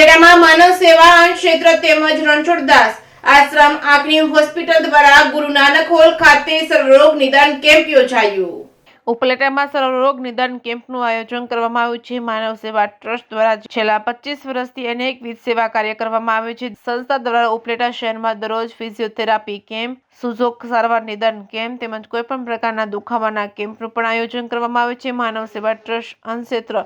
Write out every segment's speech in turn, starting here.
ઉપલેટામાં માનવ સેવા ક્ષેત્ર તેમજ રણછોડદાસ આશ્રમ આંખની હોસ્પિટલ દ્વારા ગુરુ નાનક હોલ ખાતે સર્વરોગ નિદાન કેમ્પ યોજાયો। ઉપલેટામાં સર્વરોગ નિદાન કેમ્પનું આયોજન કરવામાં આવ્યું છે। માનવ સેવા ટ્રસ્ટ દ્વારા છેલ્લા 25 વર્ષથી અનેકવિધ સેવા કાર્ય કરવામાં આવે છે। સંસ્થા દ્વારા ઉપલેટા શહેરમાં દરરોજ ફિઝિયોથેરાપી કેમ્પ, સુઝોક સારવાર નિદાન કેમ્પ તેમજ કોઈપણ પ્રકારના દુખાવાના કેમ્પનું પણ આયોજન કરવામાં આવે છે। માનવ સેવા ટ્રસ્ટ અંશેત્ર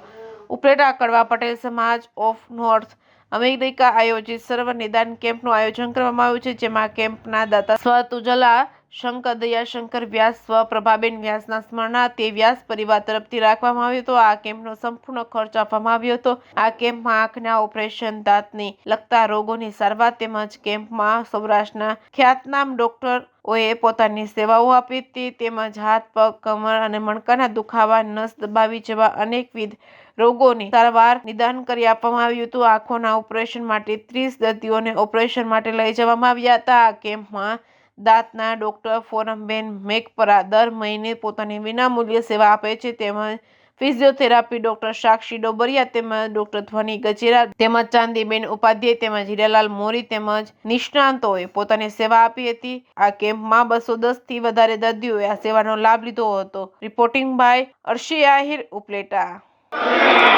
ઉપલેટા કડવા પટેલ સમાજ ઓફ નોર્થ અમેરિકા આયોજિત સર્વ નિદાન કેમ્પનું આયોજન કરવામાં આવ્યું છે, જેમાં કેમ્પના દાતા સ્વ તુજલા શંકર દયાશંકર વ્યાસ, સ્વ પ્રભાબેન વ્યાસના સ્મરણાર્થે વ્યાસ પરિવાર તરફથી રાખવામાં આવ્યો હતો। આ કેમ્પનો સંપૂર્ણ ખર્ચ આપવામાં આવ્યો હતો। આ કેમ્પમાં આંખના ઓપરેશન, દાંતને લગતા રોગોની સારવાર તેમજ કેમ્પમાં સૌરાષ્ટ્રના ખ્યાતનામ ડોક્ટરોએ પોતાની સેવાઓ આપી હતી તેમજ હાથ, પગ, કમર અને મણકાના દુખાવા, નસ દબાવી જેવા અનેકવિધ રોગોની સારવાર નિદાન કરી આપવામાં આવ્યું હતું। આંખોના ઓપરેશન માટે 30 દર્દીઓને ઓપરેશન માટે લઈ જવામાં આવ્યા હતા। આ કેમ્પમાં દાંતના ડોક્ટર ફોરમબેન મેકપરા દર મહિને પોતાની વિનામૂલ્ય સેવા આપે છે તેમજ ફિઝિયોથેરાપી ડોક્ટર સાક્ષી ડોબરિયા તેમજ ડોક્ટર ધ્વની ગજેરા તેમજ ચાંદીબેન ઉપાધ્યાય તેમજ હીરાલાલ મોરી તેમજ નિષ્ણાંતોએ પોતાની સેવા આપી હતી। આ કેમ્પમાં 210 થી વધારે દર્દીઓએ આ સેવાનો લાભ લીધો હતો। Reporting by Arshi Ahir, Upleta.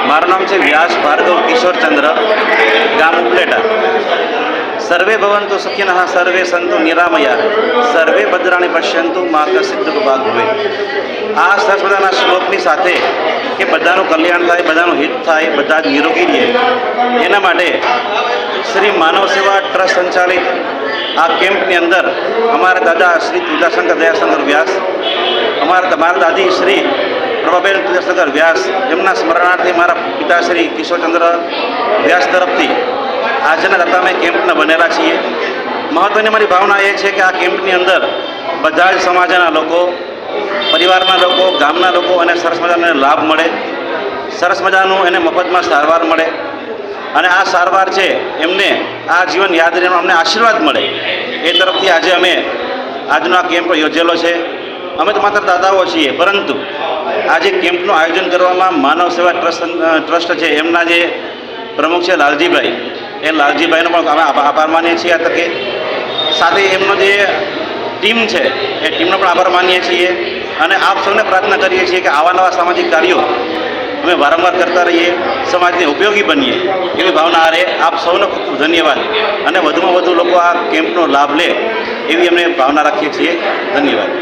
મારું નામ છે વ્યાસ ભાર્ગવ કિશોરચંદ્ર, ગામ ઉપલેટા। સર્વે ભવંતુ સુખિનઃ, સર્વે સંતુ નિરામયા, સર્વે ભદ્રાણી પશ્યંતુ મા કશ્ચિત દુઃખ ભાગ ભવેत्। આ સરસ મજાના શ્લોકની સાથે કે બધાનું કલ્યાણ થાય, બધાનું હિત થાય, બધા જ નિરોગી રહે, એના માટે શ્રી માનવ સેવા ટ્રસ્ટ સંચાલિત આ કેમ્પની અંદર અમારા દાદા શ્રી તુજાશંકર દયાશંકર વ્યાસ, અમારા દાદી શ્રી પ્રભાબેન તુજાશંકર વ્યાસ, એમના સ્મરણાર્થે મારા પિતાશ્રી કિશોરચંદ્ર વ્યાસ તરફથી આજના દાતા અમે કેમ્પના બનેલા છીએ। મહત્ત્વની મારી ભાવના એ છે કે આ કેમ્પની અંદર બધા જ સમાજના લોકો, પરિવારના લોકો, ગામના લોકો અને સરસ મજાનો લાભ મળે, સરસ મજાનું એને મફતમાં સારવાર મળે અને આ સારવાર છે એમને આ જીવન યાદ રહીને અમને આશીર્વાદ મળે એ તરફથી આજે અમે આજનો આ કેમ્પ યોજેલો છે। અમે તો માત્ર દાતાઓ છીએ, પરંતુ આજે કેમ્પનું આયોજન કરવામાં માનવ સેવા ટ્રસ્ટ છે એમના જે પ્રમુખ છે લાલજીભાઈ, એ લાલજીભાઈનો પણ અમે આભાર માનીએ છીએ આ તકે। સાથે એમનો જે ટીમ છે એ ટીમનો પણ આભાર માનીએ છીએ અને આપ સૌને પ્રાર્થના કરીએ છીએ કે આવા નવા સામાજિક કાર્યો અમે વારંવાર કરતા રહીએ, સમાજને ઉપયોગી બનીએ એવી ભાવના આરે આપ સૌનો ખૂબ ખૂબ ધન્યવાદ અને વધુમાં વધુ લોકો આ કેમ્પનો લાભ લે એવી અમે ભાવના રાખીએ છીએ। ધન્યવાદ।